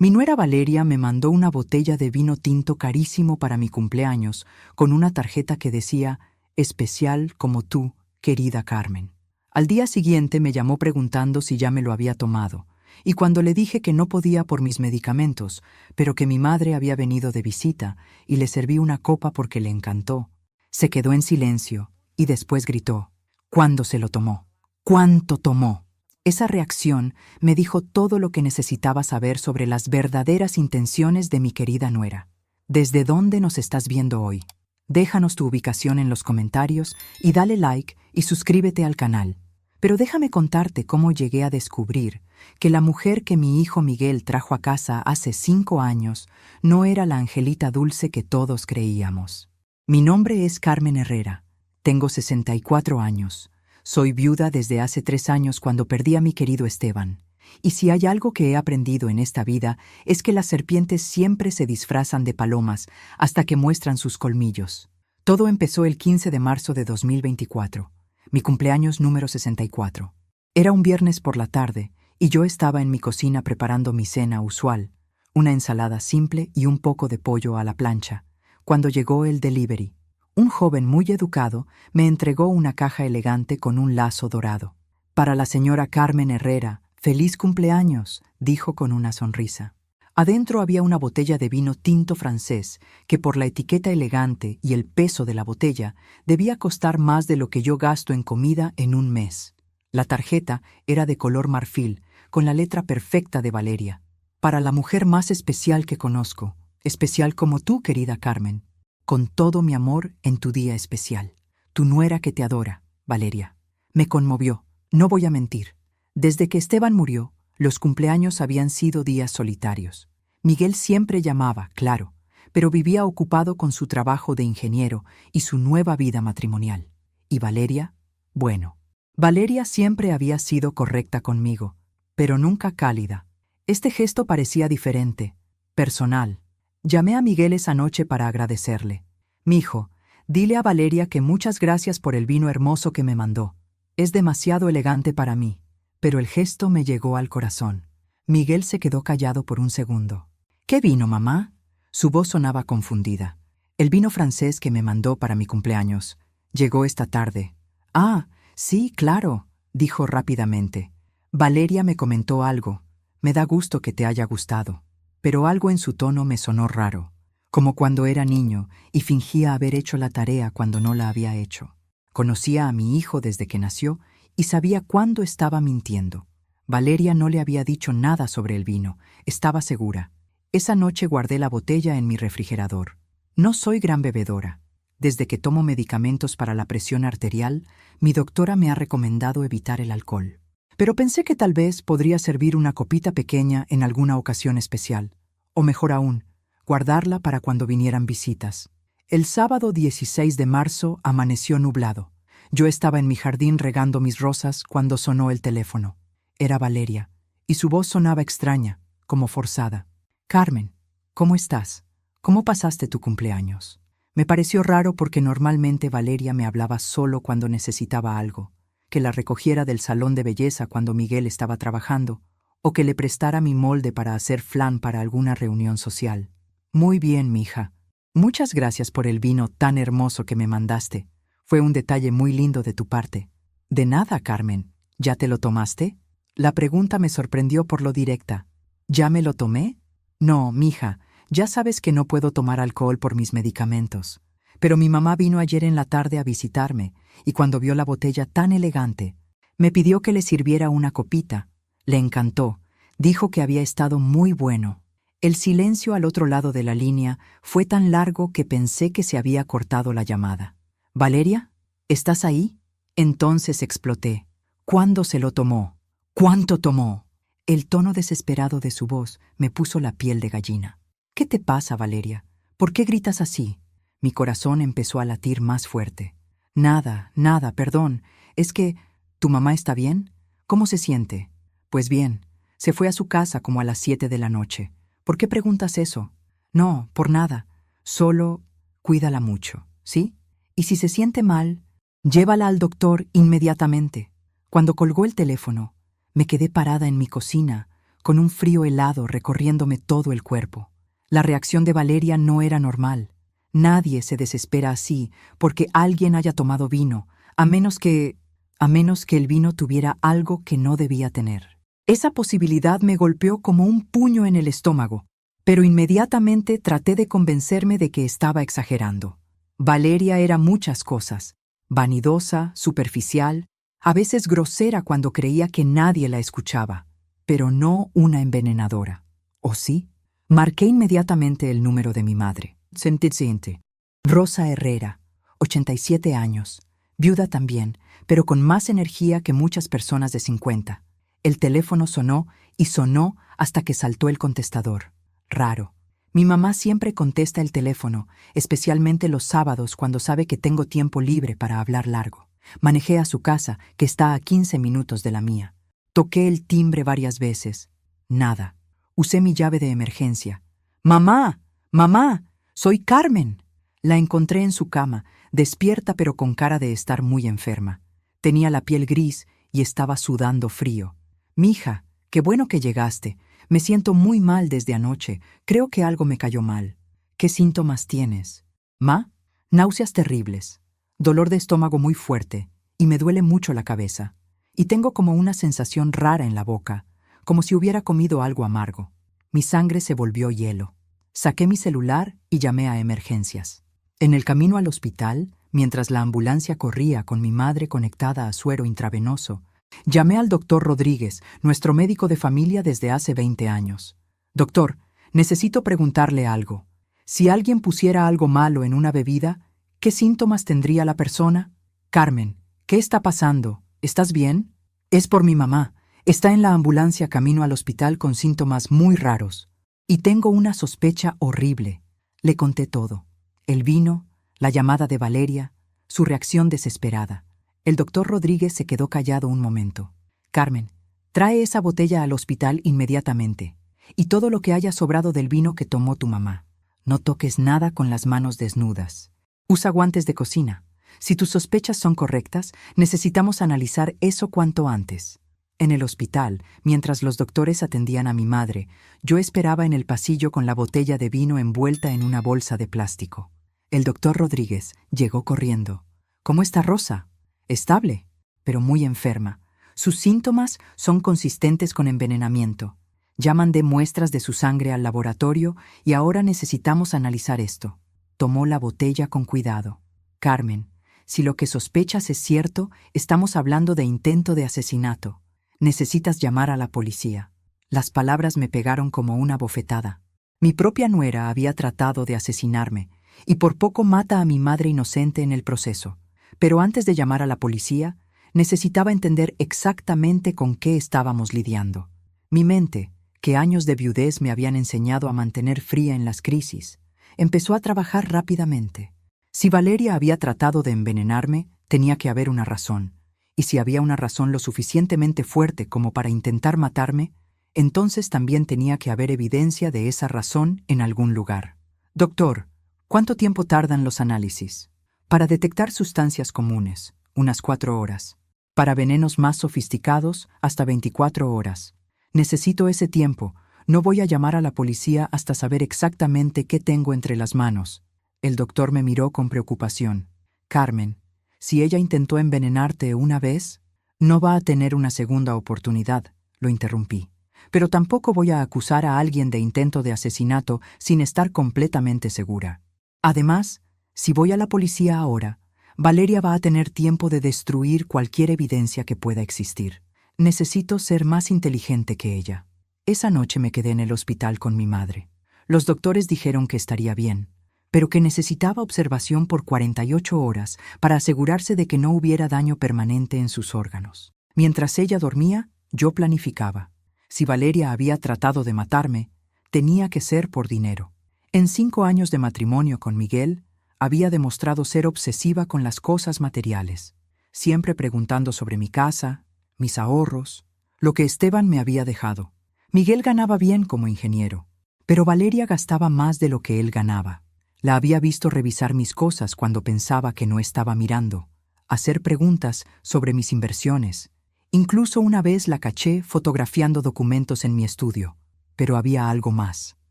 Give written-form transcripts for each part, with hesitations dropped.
Mi nuera Valeria me mandó una botella de vino tinto carísimo para mi cumpleaños, con una tarjeta que decía, especial como tú, querida Carmen. Al día siguiente me llamó preguntando si ya me lo había tomado, y cuando le dije que no podía por mis medicamentos, pero que mi madre había venido de visita, y le serví una copa porque le encantó, se quedó en silencio, y después gritó, ¿cuándo se lo tomó? ¿Cuánto tomó? Esa reacción me dijo todo lo que necesitaba saber sobre las verdaderas intenciones de mi querida nuera. ¿Desde dónde nos estás viendo hoy? Déjanos tu ubicación en los comentarios y dale like y suscríbete al canal. Pero déjame contarte cómo llegué a descubrir que la mujer que mi hijo Miguel trajo a casa hace 5 años no era la angelita dulce que todos creíamos. Mi nombre es Carmen Herrera. Tengo 64 años. Soy viuda desde hace 3 años cuando perdí a mi querido Esteban. Y si hay algo que he aprendido en esta vida es que las serpientes siempre se disfrazan de palomas hasta que muestran sus colmillos. Todo empezó el 15 de marzo de 2024, mi cumpleaños número 64. Era un viernes por la tarde y yo estaba en mi cocina preparando mi cena usual, una ensalada simple y un poco de pollo a la plancha, cuando llegó el delivery. Un joven muy educado me entregó una caja elegante con un lazo dorado. Para la señora Carmen Herrera, feliz cumpleaños, dijo con una sonrisa. Adentro había una botella de vino tinto francés que por la etiqueta elegante y el peso de la botella debía costar más de lo que yo gasto en comida en un mes. La tarjeta era de color marfil, con la letra perfecta de Valeria. Para la mujer más especial que conozco, especial como tú, querida Carmen. Con todo mi amor en tu día especial. Tu nuera que te adora, Valeria. Me conmovió, no voy a mentir. Desde que Esteban murió, los cumpleaños habían sido días solitarios. Miguel siempre llamaba, claro, pero vivía ocupado con su trabajo de ingeniero y su nueva vida matrimonial. ¿Y Valeria? Bueno, Valeria siempre había sido correcta conmigo, pero nunca cálida. Este gesto parecía diferente, personal. Llamé a Miguel esa noche para agradecerle. Mijo, dile a Valeria que muchas gracias por el vino hermoso que me mandó. Es demasiado elegante para mí, pero el gesto me llegó al corazón. Miguel se quedó callado por un segundo. ¿Qué vino, mamá? Su voz sonaba confundida. El vino francés que me mandó para mi cumpleaños. Llegó esta tarde. Ah, sí, claro, dijo rápidamente. Valeria me comentó algo. Me da gusto que te haya gustado. Pero algo en su tono me sonó raro, como cuando era niño y fingía haber hecho la tarea cuando no la había hecho. Conocía a mi hijo desde que nació y sabía cuándo estaba mintiendo. Valeria no le había dicho nada sobre el vino, estaba segura. Esa noche guardé la botella en mi refrigerador. No soy gran bebedora. Desde que tomo medicamentos para la presión arterial, mi doctora me ha recomendado evitar el alcohol. Pero pensé que tal vez podría servir una copita pequeña en alguna ocasión especial, o mejor aún, guardarla para cuando vinieran visitas. El sábado 16 de marzo amaneció nublado. Yo estaba en mi jardín regando mis rosas cuando sonó el teléfono. Era Valeria, y su voz sonaba extraña, como forzada. Carmen, ¿cómo estás? ¿Cómo pasaste tu cumpleaños? Me pareció raro porque normalmente Valeria me hablaba solo cuando necesitaba algo. Que la recogiera del salón de belleza cuando Miguel estaba trabajando, o que le prestara mi molde para hacer flan para alguna reunión social. Muy bien, mija. Muchas gracias por el vino tan hermoso que me mandaste. Fue un detalle muy lindo de tu parte. De nada, Carmen. ¿Ya te lo tomaste? La pregunta me sorprendió por lo directa. ¿Ya me lo tomé? No, mija, ya sabes que no puedo tomar alcohol por mis medicamentos. Pero mi mamá vino ayer en la tarde a visitarme, y cuando vio la botella tan elegante, me pidió que le sirviera una copita. Le encantó. Dijo que había estado muy bueno. El silencio al otro lado de la línea fue tan largo que pensé que se había cortado la llamada. «¿Valeria? ¿Estás ahí?» Entonces exploté. ¿Cuándo se lo tomó? ¿Cuánto tomó? El tono desesperado de su voz me puso la piel de gallina. «¿Qué te pasa, Valeria? ¿Por qué gritas así?» Mi corazón empezó a latir más fuerte. Nada, perdón. Es que... ¿Tu mamá está bien? ¿Cómo se siente? Pues bien, se fue a su casa como a las 7 de la noche. ¿Por qué preguntas eso? No, por nada. Solo cuídala mucho, ¿sí? Y si se siente mal, llévala al doctor inmediatamente. Cuando colgó el teléfono, me quedé parada en mi cocina, con un frío helado recorriéndome todo el cuerpo. La reacción de Valeria no era normal. Nadie se desespera así porque alguien haya tomado vino, a menos que el vino tuviera algo que no debía tener. Esa posibilidad me golpeó como un puño en el estómago, pero inmediatamente traté de convencerme de que estaba exagerando. Valeria era muchas cosas: vanidosa, superficial, a veces grosera cuando creía que nadie la escuchaba, pero no una envenenadora. ¿O sí? Marqué inmediatamente el número de mi madre. Siguiente. Rosa Herrera, 87 años, viuda también, pero con más energía que muchas personas de 50. El teléfono sonó y sonó hasta que saltó el contestador. Raro. Mi mamá siempre contesta el teléfono, especialmente los sábados cuando sabe que tengo tiempo libre para hablar largo. Manejé a su casa, que está a 15 minutos de la mía. Toqué el timbre varias veces. Nada. Usé mi llave de emergencia. ¡Mamá! ¡Mamá! ¡Soy Carmen! La encontré en su cama, despierta pero con cara de estar muy enferma. Tenía la piel gris y estaba sudando frío. «Mija, qué bueno que llegaste. Me siento muy mal desde anoche. Creo que algo me cayó mal. ¿Qué síntomas tienes?» «Ma, náuseas terribles, dolor de estómago muy fuerte y me duele mucho la cabeza. Y tengo como una sensación rara en la boca, como si hubiera comido algo amargo». Mi sangre se volvió hielo. Saqué mi celular y llamé a emergencias. En el camino al hospital, mientras la ambulancia corría con mi madre conectada a suero intravenoso, llamé al doctor Rodríguez, nuestro médico de familia desde hace 20 años. «Doctor, necesito preguntarle algo. Si alguien pusiera algo malo en una bebida, ¿qué síntomas tendría la persona?» «Carmen, ¿qué está pasando? ¿Estás bien?» «Es por mi mamá. Está en la ambulancia camino al hospital con síntomas muy raros. Y tengo una sospecha horrible». Le conté todo. El vino, la llamada de Valeria, su reacción desesperada. El doctor Rodríguez se quedó callado un momento. «Carmen, trae esa botella al hospital inmediatamente, y todo lo que haya sobrado del vino que tomó tu mamá. No toques nada con las manos desnudas. Usa guantes de cocina. Si tus sospechas son correctas, necesitamos analizar eso cuanto antes». En el hospital, mientras los doctores atendían a mi madre, yo esperaba en el pasillo con la botella de vino envuelta en una bolsa de plástico. El doctor Rodríguez llegó corriendo. «¿Cómo está Rosa?» «Estable, pero muy enferma. Sus síntomas son consistentes con envenenamiento. Ya mandé muestras de su sangre al laboratorio y ahora necesitamos analizar esto». Tomó la botella con cuidado. «Carmen, si lo que sospechas es cierto, estamos hablando de intento de asesinato. Necesitas llamar a la policía». Las palabras me pegaron como una bofetada. Mi propia nuera había tratado de asesinarme, y por poco mata a mi madre inocente en el proceso. Pero antes de llamar a la policía, necesitaba entender exactamente con qué estábamos lidiando. Mi mente, que años de viudez me habían enseñado a mantener fría en las crisis, empezó a trabajar rápidamente. Si Valeria había tratado de envenenarme, tenía que haber una razón. Y si había una razón lo suficientemente fuerte como para intentar matarme, entonces también tenía que haber evidencia de esa razón en algún lugar. «Doctor, ¿cuánto tiempo tardan los análisis?» «Para detectar sustancias comunes, unas 4 horas. Para venenos más sofisticados, hasta 24 horas. Necesito ese tiempo. No voy a llamar a la policía hasta saber exactamente qué tengo entre las manos». El doctor me miró con preocupación. «Carmen, si ella intentó envenenarte una vez, no va a tener una segunda oportunidad», lo interrumpí. «Pero tampoco voy a acusar a alguien de intento de asesinato sin estar completamente segura. Además, si voy a la policía ahora, Valeria va a tener tiempo de destruir cualquier evidencia que pueda existir. Necesito ser más inteligente que ella». Esa noche me quedé en el hospital con mi madre. Los doctores dijeron que estaría bien, pero que necesitaba observación por 48 horas para asegurarse de que no hubiera daño permanente en sus órganos. Mientras ella dormía, yo planificaba. Si Valeria había tratado de matarme, tenía que ser por dinero. En 5 años de matrimonio con Miguel, había demostrado ser obsesiva con las cosas materiales, siempre preguntando sobre mi casa, mis ahorros, lo que Esteban me había dejado. Miguel ganaba bien como ingeniero, pero Valeria gastaba más de lo que él ganaba. La había visto revisar mis cosas cuando pensaba que no estaba mirando, hacer preguntas sobre mis inversiones Incluso una vez la caché fotografiando documentos en mi estudio. Pero había algo más.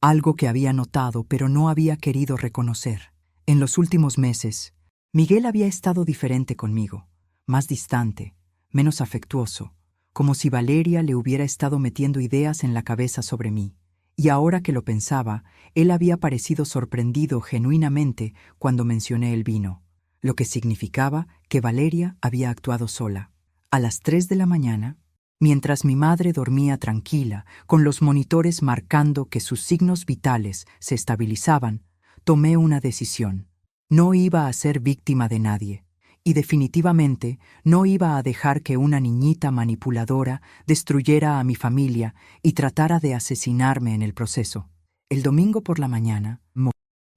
Algo que había notado pero no había querido reconocer. En los últimos meses, Miguel había estado diferente conmigo, más distante, menos afectuoso, como si Valeria le hubiera estado metiendo ideas en la cabeza sobre mí. Y ahora que lo pensaba, él había parecido sorprendido genuinamente cuando mencioné el vino, lo que significaba que Valeria había actuado sola. A las 3 de la mañana, mientras mi madre dormía tranquila, con los monitores marcando que sus signos vitales se estabilizaban, tomé una decisión. No iba a ser víctima de nadie. Y definitivamente no iba a dejar que una niñita manipuladora destruyera a mi familia y tratara de asesinarme en el proceso. El domingo por la mañana,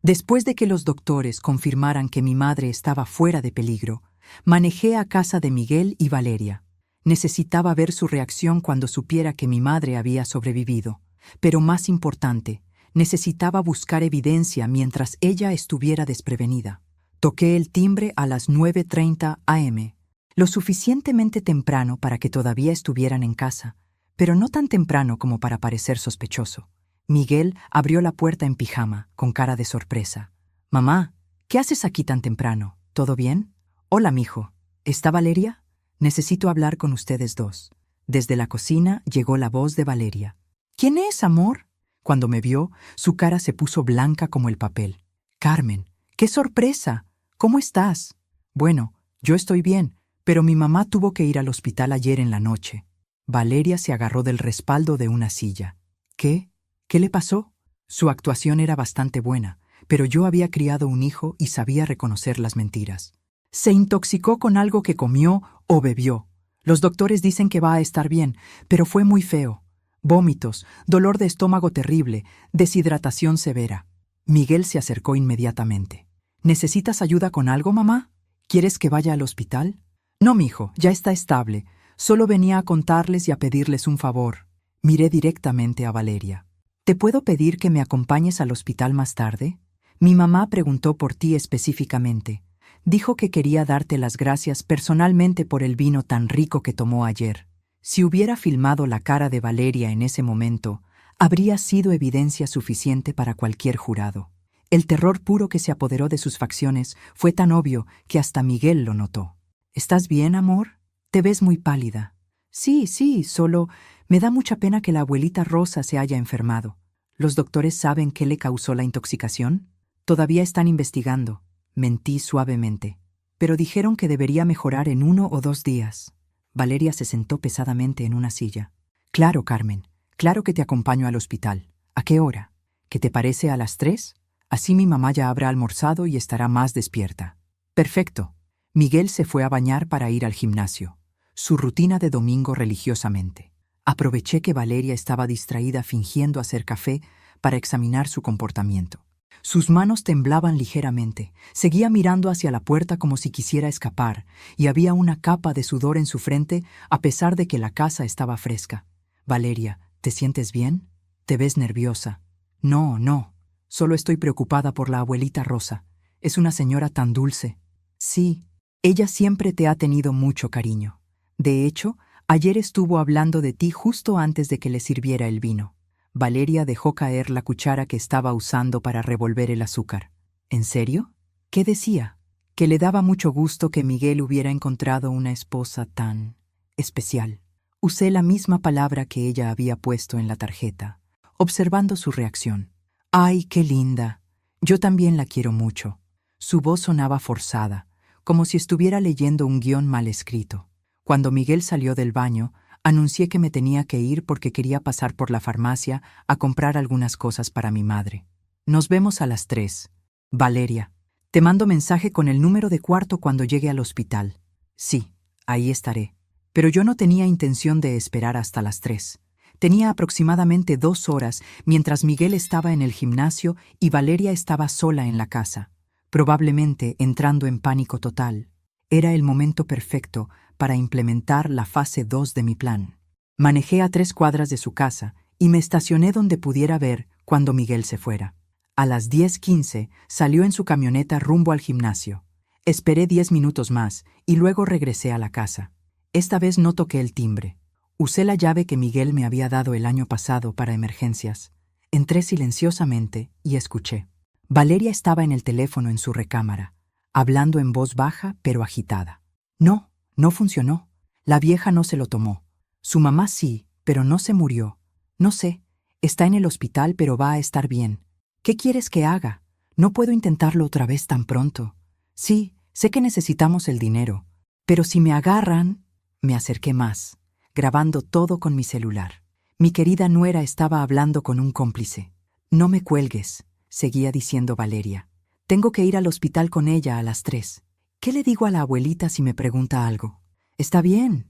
después de que los doctores confirmaran que mi madre estaba fuera de peligro, manejé a casa de Miguel y Valeria. Necesitaba ver su reacción cuando supiera que mi madre había sobrevivido. Pero más importante, necesitaba buscar evidencia mientras ella estuviera desprevenida. Toqué el timbre a las 9:30 am, lo suficientemente temprano para que todavía estuvieran en casa, pero no tan temprano como para parecer sospechoso. Miguel abrió la puerta en pijama, con cara de sorpresa. «Mamá, ¿qué haces aquí tan temprano? ¿Todo bien?» «Hola, mijo. ¿Está Valeria? Necesito hablar con ustedes dos». Desde la cocina llegó la voz de Valeria. «¿Quién es, amor?» Cuando me vio, su cara se puso blanca como el papel. «Carmen, ¡qué sorpresa! ¿Cómo estás?» «Bueno, yo estoy bien, pero mi mamá tuvo que ir al hospital ayer en la noche». Valeria se agarró del respaldo de una silla. «¿Qué? ¿Qué le pasó?» Su actuación era bastante buena, pero yo había criado un hijo y sabía reconocer las mentiras. «Se intoxicó con algo que comió o bebió. Los doctores dicen que va a estar bien, pero fue muy feo. Vómitos, dolor de estómago terrible, deshidratación severa». Miguel se acercó inmediatamente. «¿Necesitas ayuda con algo, mamá? ¿Quieres que vaya al hospital?» «No, mijo, ya está estable. Solo venía a contarles y a pedirles un favor». Miré directamente a Valeria. «¿Te puedo pedir que me acompañes al hospital más tarde? Mi mamá preguntó por ti específicamente. Dijo que quería darte las gracias personalmente por el vino tan rico que tomó ayer». Si hubiera filmado la cara de Valeria en ese momento, habría sido evidencia suficiente para cualquier jurado. El terror puro que se apoderó de sus facciones fue tan obvio que hasta Miguel lo notó. «¿Estás bien, amor? Te ves muy pálida». Sí, solo me da mucha pena que la abuelita Rosa se haya enfermado. ¿Los doctores saben qué le causó la intoxicación?» «Todavía están investigando». Mentí suavemente. «Pero dijeron que debería mejorar en 1 o 2 días». Valeria se sentó pesadamente en una silla. «Claro, Carmen. Claro que te acompaño al hospital. ¿A qué hora? ¿Qué te parece a las 3? Así mi mamá ya habrá almorzado y estará más despierta». «Perfecto». Miguel se fue a bañar para ir al gimnasio. Su rutina de domingo religiosamente. Aproveché que Valeria estaba distraída fingiendo hacer café para examinar su comportamiento. Sus manos temblaban ligeramente, seguía mirando hacia la puerta como si quisiera escapar, y había una capa de sudor en su frente a pesar de que la casa estaba fresca. «Valeria, ¿te sientes bien? Te ves nerviosa». No, solo estoy preocupada por la abuelita Rosa. Es una señora tan dulce». «Sí, ella siempre te ha tenido mucho cariño. De hecho, ayer estuvo hablando de ti justo antes de que le sirviera el vino». Valeria dejó caer la cuchara que estaba usando para revolver el azúcar. «¿En serio? ¿Qué decía?» «Que le daba mucho gusto que Miguel hubiera encontrado una esposa tan especial». Usé la misma palabra que ella había puesto en la tarjeta, observando su reacción. «Ay, qué linda. Yo también la quiero mucho». Su voz sonaba forzada, como si estuviera leyendo un guión mal escrito. Cuando Miguel salió del baño, anuncié que me tenía que ir porque quería pasar por la farmacia a comprar algunas cosas para mi madre. «Nos vemos a las 3. Valeria, te mando mensaje con el número de cuarto cuando llegue al hospital». «Sí, ahí estaré». Pero yo no tenía intención de esperar hasta las 3. Tenía aproximadamente 2 horas mientras Miguel estaba en el gimnasio y Valeria estaba sola en la casa, probablemente entrando en pánico total. Era el momento perfecto para implementar la fase 2 de mi plan. Manejé a 3 cuadras de su casa y me estacioné donde pudiera ver cuando Miguel se fuera. A las 10:15 salió en su camioneta rumbo al gimnasio. Esperé 10 minutos más y luego regresé a la casa. Esta vez no toqué el timbre. Usé la llave que Miguel me había dado el año pasado para emergencias. Entré silenciosamente y escuché. Valeria estaba en el teléfono en su recámara, hablando en voz baja pero agitada. No, no funcionó. La vieja no se lo tomó. Su mamá sí, pero no se murió. No sé, está en el hospital pero va a estar bien. ¿Qué quieres que haga? No puedo intentarlo otra vez tan pronto. Sí, sé que necesitamos el dinero, pero si me agarran... Me acerqué más, grabando todo con mi celular. Mi querida nuera estaba hablando con un cómplice. No me cuelgues, seguía diciendo Valeria. Tengo que ir al hospital con ella a las 3. ¿Qué le digo a la abuelita si me pregunta algo? Está bien,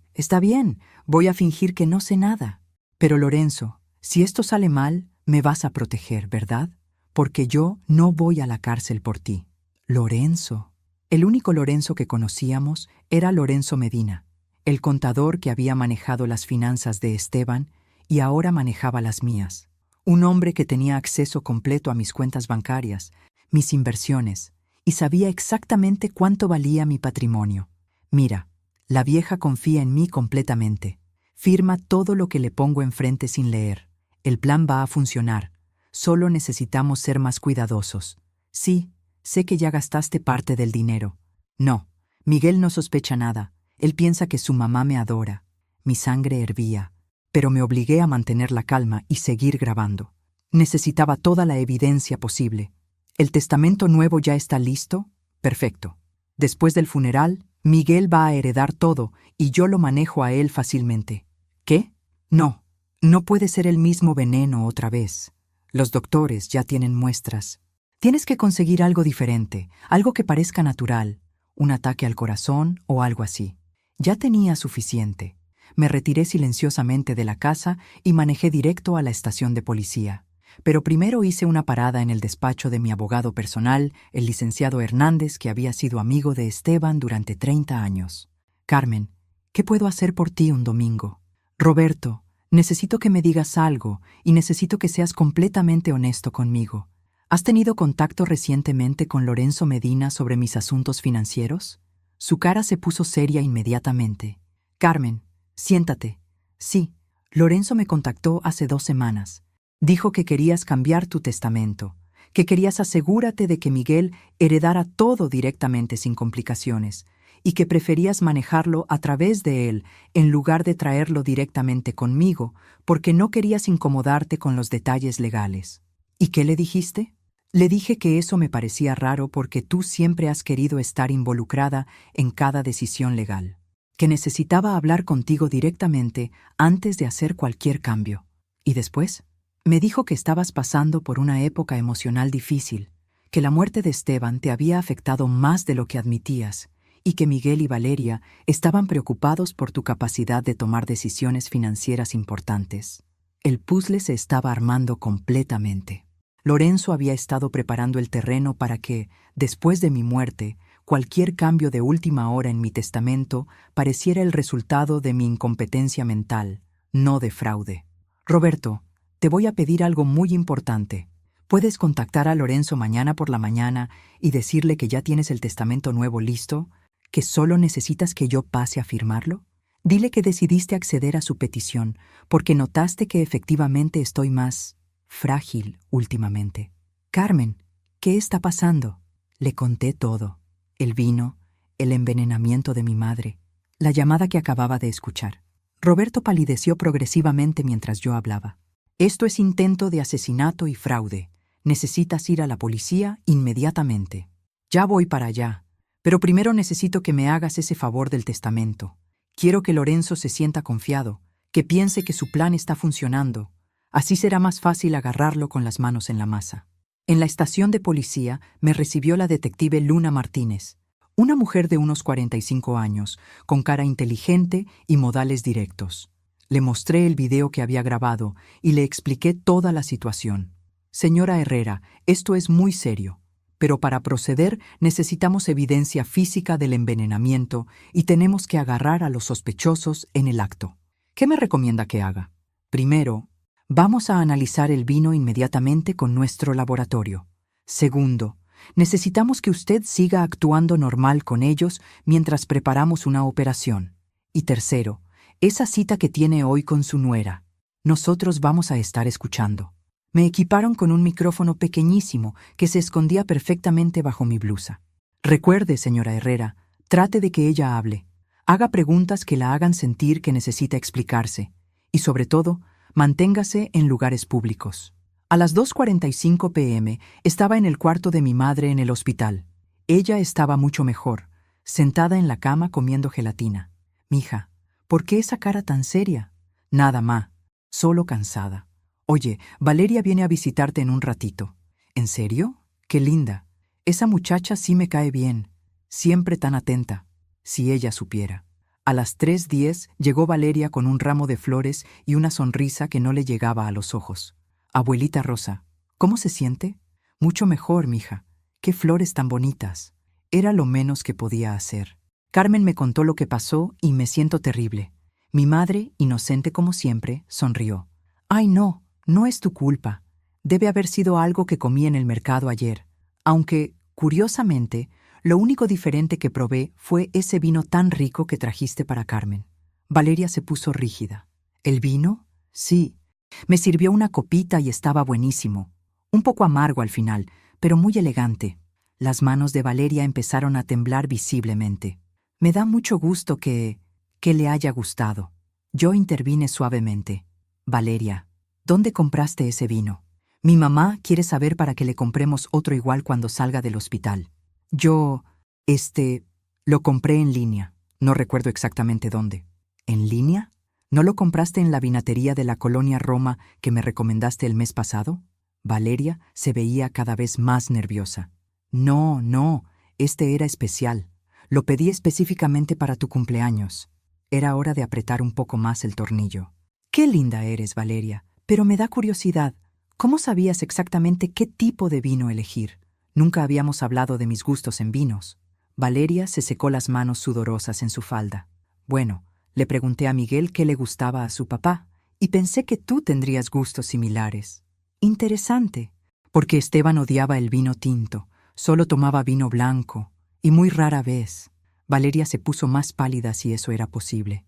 voy a fingir que no sé nada. Pero Lorenzo, si esto sale mal, me vas a proteger, ¿verdad? Porque yo no voy a la cárcel por ti. Lorenzo. El único Lorenzo que conocíamos era Lorenzo Medina, el contador que había manejado las finanzas de Esteban y ahora manejaba las mías. Un hombre que tenía acceso completo a mis cuentas bancarias, mis inversiones, y sabía exactamente cuánto valía mi patrimonio. Mira, la vieja confía en mí completamente. Firma todo lo que le pongo enfrente sin leer. El plan va a funcionar. Solo necesitamos ser más cuidadosos. Sí, sé que ya gastaste parte del dinero. No, Miguel no sospecha nada. Él piensa que su mamá me adora. Mi sangre hervía, pero me obligué a mantener la calma y seguir grabando. Necesitaba toda la evidencia posible. ¿El testamento nuevo ya está listo? Perfecto. Después del funeral, Miguel va a heredar todo y yo lo manejo a él fácilmente. ¿Qué? No, no puede ser el mismo veneno otra vez. Los doctores ya tienen muestras. Tienes que conseguir algo diferente, algo que parezca natural, un ataque al corazón o algo así. Ya tenía suficiente. Me retiré silenciosamente de la casa y manejé directo a la estación de policía. Pero primero hice una parada en el despacho de mi abogado personal, el licenciado Hernández, que había sido amigo de Esteban durante 30 años. Carmen, ¿qué puedo hacer por ti un domingo? Roberto, necesito que me digas algo y necesito que seas completamente honesto conmigo. ¿Has tenido contacto recientemente con Lorenzo Medina sobre mis asuntos financieros? Su cara se puso seria inmediatamente. Carmen, siéntate. Sí, Lorenzo me contactó hace 2 semanas. Dijo que querías cambiar tu testamento, que querías asegúrate de que Miguel heredara todo directamente sin complicaciones, y que preferías manejarlo a través de él en lugar de traerlo directamente conmigo, porque no querías incomodarte con los detalles legales. ¿Y qué le dijiste? Le dije que eso me parecía raro porque tú siempre has querido estar involucrada en cada decisión legal, que necesitaba hablar contigo directamente antes de hacer cualquier cambio. ¿Y después? Me dijo que estabas pasando por una época emocional difícil, que la muerte de Esteban te había afectado más de lo que admitías y que Miguel y Valeria estaban preocupados por tu capacidad de tomar decisiones financieras importantes. El puzzle se estaba armando completamente. Lorenzo había estado preparando el terreno para que, después de mi muerte, cualquier cambio de última hora en mi testamento pareciera el resultado de mi incompetencia mental, no de fraude. Roberto, te voy a pedir algo muy importante. ¿Puedes contactar a Lorenzo mañana por la mañana y decirle que ya tienes el testamento nuevo listo, que solo necesitas que yo pase a firmarlo? Dile que decidiste acceder a su petición porque notaste que efectivamente estoy más frágil últimamente. Carmen, ¿qué está pasando? Le conté todo. El vino, el envenenamiento de mi madre, la llamada que acababa de escuchar. Roberto palideció progresivamente mientras yo hablaba. Esto es intento de asesinato y fraude. Necesitas ir a la policía inmediatamente. Ya voy para allá, pero primero necesito que me hagas ese favor del testamento. Quiero que Lorenzo se sienta confiado, que piense que su plan está funcionando. Así será más fácil agarrarlo con las manos en la masa. En la estación de policía me recibió la detective Luna Martínez, una mujer de unos 45 años, con cara inteligente y modales directos. Le mostré el video que había grabado y le expliqué toda la situación. Señora Herrera, esto es muy serio, pero para proceder necesitamos evidencia física del envenenamiento y tenemos que agarrar a los sospechosos en el acto. ¿Qué me recomienda que haga? Primero, vamos a analizar el vino inmediatamente con nuestro laboratorio. Segundo, necesitamos que usted siga actuando normal con ellos mientras preparamos una operación. Y tercero, esa cita que tiene hoy con su nuera. Nosotros vamos a estar escuchando. Me equiparon con un micrófono pequeñísimo que se escondía perfectamente bajo mi blusa. Recuerde, señora Herrera, trate de que ella hable. Haga preguntas que la hagan sentir que necesita explicarse. Y sobre todo, manténgase en lugares públicos. A las 2:45 p.m. estaba en el cuarto de mi madre en el hospital. Ella estaba mucho mejor, sentada en la cama comiendo gelatina. Mija, ¿por qué esa cara tan seria? Nada, ma, solo cansada. Oye, Valeria viene a visitarte en un ratito. ¿En serio? Qué linda. Esa muchacha sí me cae bien. Siempre tan atenta. Si ella supiera. A las 3:10 llegó Valeria con un ramo de flores y una sonrisa que no le llegaba a los ojos. Abuelita Rosa, ¿cómo se siente? Mucho mejor, mija. Qué flores tan bonitas. Era lo menos que podía hacer. Carmen me contó lo que pasó y me siento terrible. Mi madre, inocente como siempre, sonrió. Ay, no, no es tu culpa. Debe haber sido algo que comí en el mercado ayer. Aunque, curiosamente, lo único diferente que probé fue ese vino tan rico que trajiste para Carmen. Valeria se puso rígida. ¿El vino? Sí. Me sirvió una copita y estaba buenísimo. Un poco amargo al final, pero muy elegante. Las manos de Valeria empezaron a temblar visiblemente. Me da mucho gusto que le haya gustado. Yo intervine suavemente. Valeria, ¿dónde compraste ese vino? Mi mamá quiere saber para que le compremos otro igual cuando salga del hospital. Yo, lo compré en línea. No recuerdo exactamente dónde. ¿En línea? ¿No lo compraste en la vinatería de la colonia Roma que me recomendaste el mes pasado? Valeria se veía cada vez más nerviosa. No, este era especial. Lo pedí específicamente para tu cumpleaños. Era hora de apretar un poco más el tornillo. Qué linda eres, Valeria, pero me da curiosidad. ¿Cómo sabías exactamente qué tipo de vino elegir? Nunca habíamos hablado de mis gustos en vinos. Valeria se secó las manos sudorosas en su falda. Bueno, le pregunté a Miguel qué le gustaba a su papá, y pensé que tú tendrías gustos similares. Interesante, porque Esteban odiaba el vino tinto, solo tomaba vino blanco, y muy rara vez. Valeria se puso más pálida si eso era posible.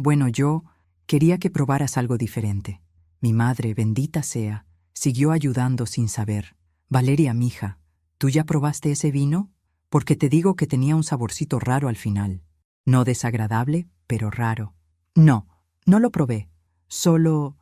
Bueno, yo quería que probaras algo diferente. Mi madre, bendita sea, siguió ayudando sin saber. Valeria, mija, ¿tú ya probaste ese vino? Porque te digo que tenía un saborcito raro al final. No desagradable, pero raro. No lo probé. Solo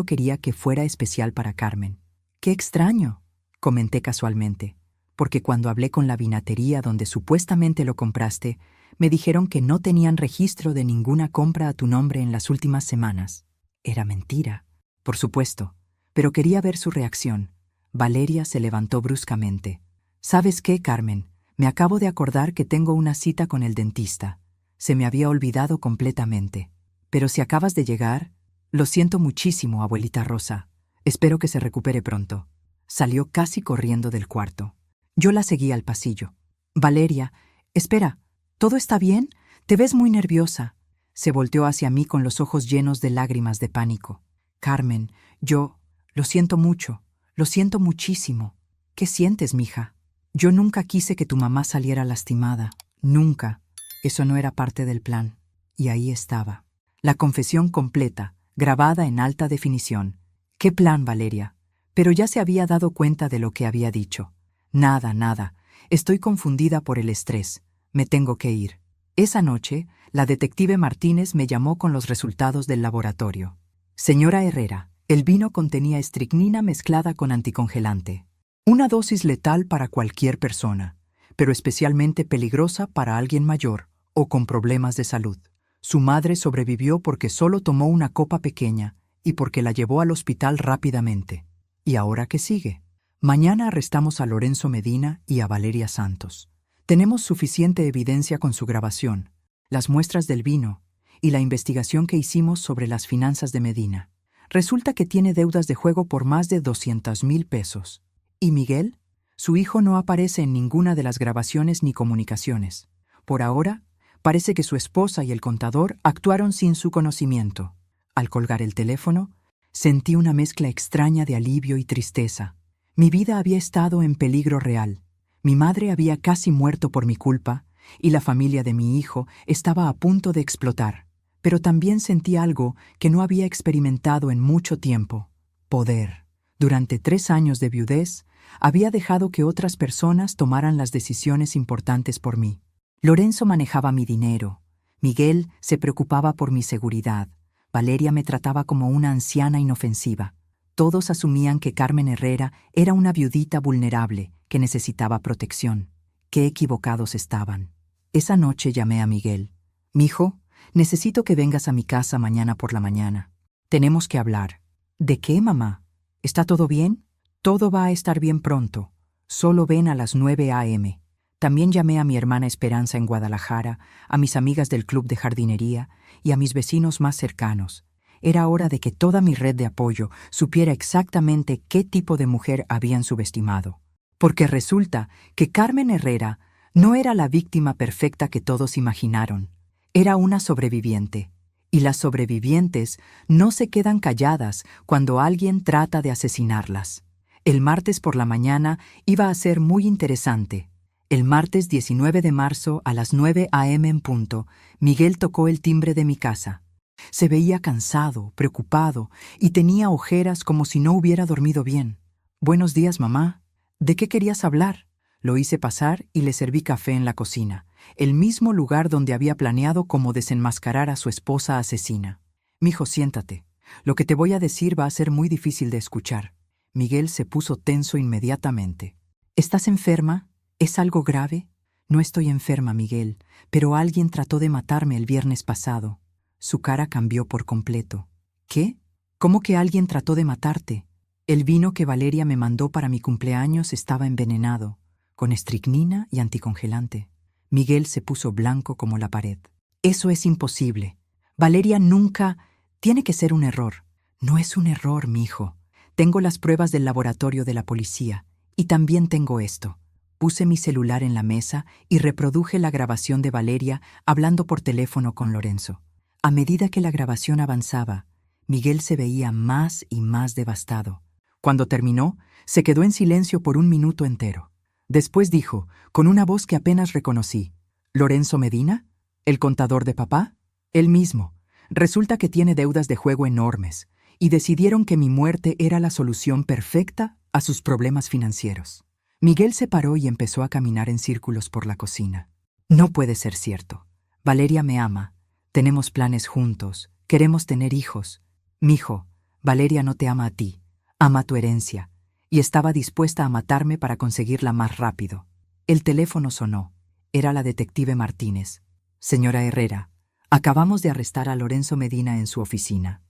quería que fuera especial para Carmen. ¡Qué extraño!, comenté casualmente, porque cuando hablé con la vinatería donde supuestamente lo compraste, me dijeron que no tenían registro de ninguna compra a tu nombre en las últimas semanas. Era mentira, por supuesto, pero quería ver su reacción. Valeria se levantó bruscamente. ¿Sabes qué, Carmen? Me acabo de acordar que tengo una cita con el dentista. Se me había olvidado completamente. Pero si acabas de llegar, lo siento muchísimo, abuelita Rosa. Espero que se recupere pronto. Salió casi corriendo del cuarto. Yo la seguí al pasillo. Valeria, espera, ¿todo está bien? Te ves muy nerviosa. Se volteó hacia mí con los ojos llenos de lágrimas de pánico. Carmen, yo lo siento mucho, lo siento muchísimo. ¿Qué sientes, mija? Yo nunca quise que tu mamá saliera lastimada. Nunca. Eso no era parte del plan. Y ahí estaba. La confesión completa, grabada en alta definición. ¿Qué plan, Valeria? Pero ya se había dado cuenta de lo que había dicho. Nada. Estoy confundida por el estrés. Me tengo que ir. Esa noche, la detective Martínez me llamó con los resultados del laboratorio. Señora Herrera, el vino contenía estricnina mezclada con anticongelante. Una dosis letal para cualquier persona, pero especialmente peligrosa para alguien mayor o con problemas de salud. Su madre sobrevivió porque solo tomó una copa pequeña y porque la llevó al hospital rápidamente. ¿Y ahora qué sigue? Mañana arrestamos a Lorenzo Medina y a Valeria Santos. Tenemos suficiente evidencia con su grabación, las muestras del vino y la investigación que hicimos sobre las finanzas de Medina. Resulta que tiene deudas de juego por más de 200,000 pesos. ¿Y Miguel? Su hijo no aparece en ninguna de las grabaciones ni comunicaciones. Por ahora, parece que su esposa y el contador actuaron sin su conocimiento. Al colgar el teléfono, sentí una mezcla extraña de alivio y tristeza. Mi vida había estado en peligro real. Mi madre había casi muerto por mi culpa y la familia de mi hijo estaba a punto de explotar. Pero también sentí algo que no había experimentado en mucho tiempo: poder. Durante 3 años de viudez, había dejado que otras personas tomaran las decisiones importantes por mí. Lorenzo manejaba mi dinero, Miguel se preocupaba por mi seguridad, Valeria me trataba como una anciana inofensiva. Todos asumían que Carmen Herrera era una viudita vulnerable que necesitaba protección. Qué equivocados estaban. Esa noche llamé a Miguel. «Mijo, necesito que vengas a mi casa mañana por la mañana. Tenemos que hablar». «¿De qué, mamá? ¿Está todo bien?» «Todo va a estar bien pronto. Solo ven a las 9 a.m. También llamé a mi hermana Esperanza en Guadalajara, a mis amigas del club de jardinería y a mis vecinos más cercanos. Era hora de que toda mi red de apoyo supiera exactamente qué tipo de mujer habían subestimado. Porque resulta que Carmen Herrera no era la víctima perfecta que todos imaginaron. Era una sobreviviente. Y las sobrevivientes no se quedan calladas cuando alguien trata de asesinarlas. El martes por la mañana iba a ser muy interesante. El martes 19 de marzo a las 9 a.m. en punto, Miguel tocó el timbre de mi casa. Se veía cansado, preocupado, y tenía ojeras como si no hubiera dormido bien. «Buenos días, mamá. ¿De qué querías hablar?» Lo hice pasar y le serví café en la cocina, el mismo lugar donde había planeado cómo desenmascarar a su esposa asesina. «Mijo, siéntate. Lo que te voy a decir va a ser muy difícil de escuchar». Miguel se puso tenso inmediatamente. «¿Estás enferma? ¿Es algo grave?» «No estoy enferma, Miguel, pero alguien trató de matarme el viernes pasado». Su cara cambió por completo. «¿Qué? ¿Cómo que alguien trató de matarte?» «El vino que Valeria me mandó para mi cumpleaños estaba envenenado, con estricnina y anticongelante». Miguel se puso blanco como la pared. «Eso es imposible. Valeria nunca... Tiene que ser un error». «No es un error, mijo. Tengo las pruebas del laboratorio de la policía, y también tengo esto». Puse mi celular en la mesa y reproduje la grabación de Valeria hablando por teléfono con Lorenzo. A medida que la grabación avanzaba, Miguel se veía más y más devastado. Cuando terminó, se quedó en silencio por 1 minuto entero. Después dijo, con una voz que apenas reconocí: «¿Lorenzo Medina? ¿El contador de papá?» «Él mismo. Resulta que tiene deudas de juego enormes, y decidieron que mi muerte era la solución perfecta a sus problemas financieros». Miguel se paró y empezó a caminar en círculos por la cocina. «No puede ser cierto. Valeria me ama. Tenemos planes juntos. Queremos tener hijos. Mijo, Valeria no te ama a ti. Ama tu herencia. Y estaba dispuesta a matarme para conseguirla más rápido». El teléfono sonó. Era la detective Martínez. «Señora Herrera, acabamos de arrestar a Lorenzo Medina en su oficina.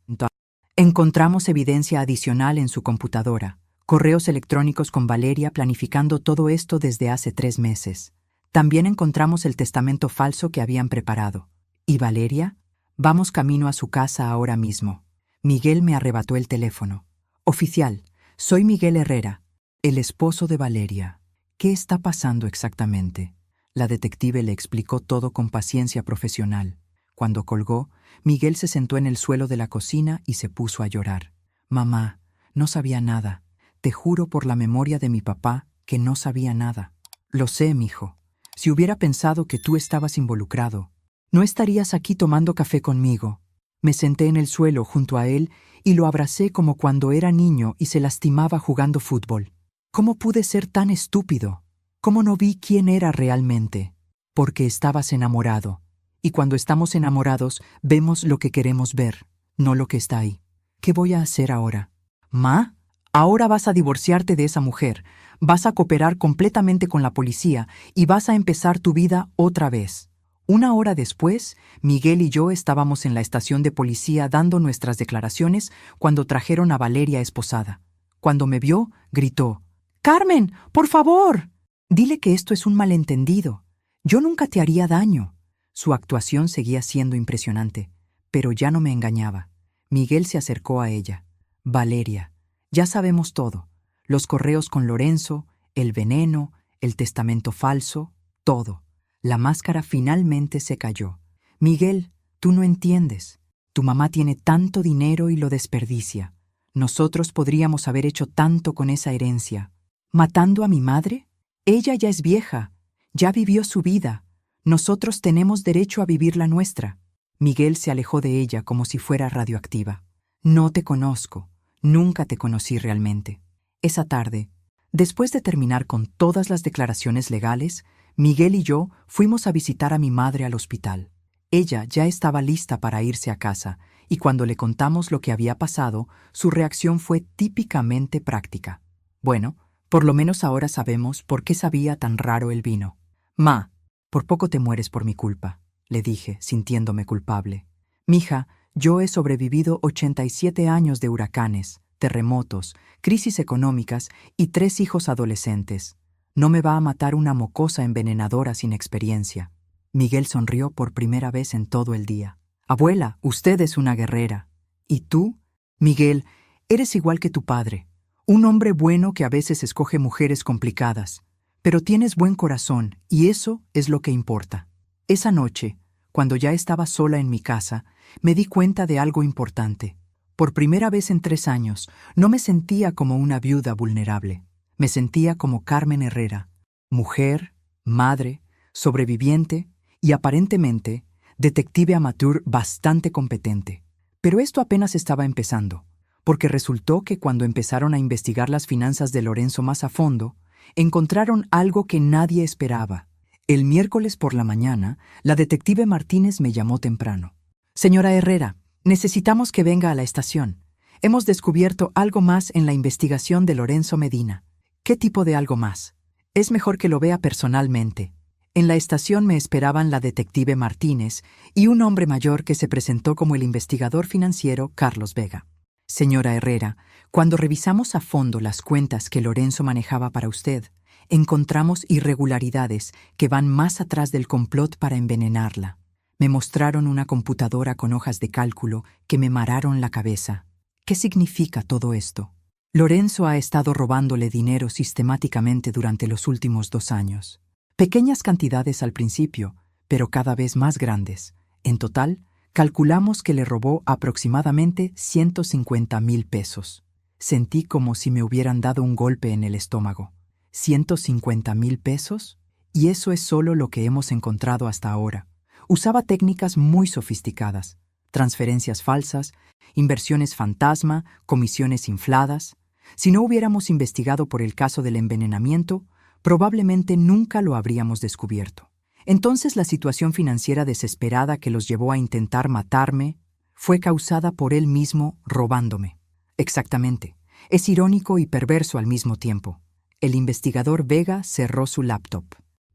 Encontramos evidencia adicional en su computadora. Correos electrónicos con Valeria planificando todo esto desde hace 3 meses. También encontramos el testamento falso que habían preparado. ¿Y Valeria? Vamos camino a su casa ahora mismo». Miguel me arrebató el teléfono. «Oficial, soy Miguel Herrera, el esposo de Valeria. ¿Qué está pasando exactamente?» La detective le explicó todo con paciencia profesional. Cuando colgó, Miguel se sentó en el suelo de la cocina y se puso a llorar. «Mamá, no sabía nada. Te juro por la memoria de mi papá que no sabía nada». «Lo sé, mijo. Si hubiera pensado que tú estabas involucrado, no estarías aquí tomando café conmigo». Me senté en el suelo junto a él y lo abracé como cuando era niño y se lastimaba jugando fútbol. ¿Cómo pude ser tan estúpido? ¿Cómo no vi quién era realmente? Porque estabas enamorado. Y cuando estamos enamorados, vemos lo que queremos ver, no lo que está ahí. ¿Qué voy a hacer ahora? «Ma, ahora vas a divorciarte de esa mujer, vas a cooperar completamente con la policía y vas a empezar tu vida otra vez». 1 hora después, Miguel y yo estábamos en la estación de policía dando nuestras declaraciones cuando trajeron a Valeria esposada. Cuando me vio, gritó: «¡Carmen, por favor! Dile que esto es un malentendido. Yo nunca te haría daño». Su actuación seguía siendo impresionante, pero ya no me engañaba. Miguel se acercó a ella. «Valeria, ya sabemos todo. Los correos con Lorenzo, el veneno, el testamento falso, todo». La máscara finalmente se cayó. «Miguel, tú no entiendes. Tu mamá tiene tanto dinero y lo desperdicia. Nosotros podríamos haber hecho tanto con esa herencia. ¿Matando a mi madre? Ella ya es vieja. Ya vivió su vida. Nosotros tenemos derecho a vivir la nuestra. Miguel se alejó de ella como si fuera radioactiva. No te conozco. Nunca te conocí realmente. Esa tarde, después de terminar con todas las declaraciones legales, Miguel y yo fuimos a visitar a mi madre al hospital. Ella ya estaba lista para irse a casa, y cuando le contamos lo que había pasado, su reacción fue típicamente práctica. Bueno, por lo menos ahora sabemos por qué sabía tan raro el vino. Ma, por poco te mueres por mi culpa, le dije, sintiéndome culpable. Mija, yo he sobrevivido 87 años de huracanes, terremotos, crisis económicas y 3 hijos adolescentes. No me va a matar una mocosa envenenadora sin experiencia. Miguel sonrió por primera vez en todo el día. Abuela, usted es una guerrera. ¿Y tú? Miguel, eres igual que tu padre. Un hombre bueno que a veces escoge mujeres complicadas. Pero tienes buen corazón y eso es lo que importa. Esa noche, cuando ya estaba sola en mi casa, me di cuenta de algo importante. Por primera vez en 3 años, no me sentía como una viuda vulnerable. Me sentía como Carmen Herrera, mujer, madre, sobreviviente y aparentemente detective amateur bastante competente. Pero esto apenas estaba empezando, porque resultó que cuando empezaron a investigar las finanzas de Lorenzo más a fondo, encontraron algo que nadie esperaba. El miércoles por la mañana, la detective Martínez me llamó temprano. Señora Herrera, necesitamos que venga a la estación. Hemos descubierto algo más en la investigación de Lorenzo Medina. ¿Qué tipo de algo más? Es mejor que lo vea personalmente. En la estación me esperaban la detective Martínez y un hombre mayor que se presentó como el investigador financiero Carlos Vega. Señora Herrera, cuando revisamos a fondo las cuentas que Lorenzo manejaba para usted, encontramos irregularidades que van más atrás del complot para envenenarla. Me mostraron una computadora con hojas de cálculo que me mararon la cabeza. ¿Qué significa todo esto? Lorenzo ha estado robándole dinero sistemáticamente durante los últimos 2 años. Pequeñas cantidades al principio, pero cada vez más grandes. En total, calculamos que le robó aproximadamente 150,000 pesos. Sentí como si me hubieran dado un golpe en el estómago. ¿150,000 pesos? Y eso es solo lo que hemos encontrado hasta ahora. Usaba técnicas muy sofisticadas, transferencias falsas, inversiones fantasma, comisiones infladas. Si no hubiéramos investigado por el caso del envenenamiento, probablemente nunca lo habríamos descubierto. Entonces la situación financiera desesperada que los llevó a intentar matarme fue causada por él mismo robándome. Exactamente. Es irónico y perverso al mismo tiempo. El investigador Vega cerró su laptop.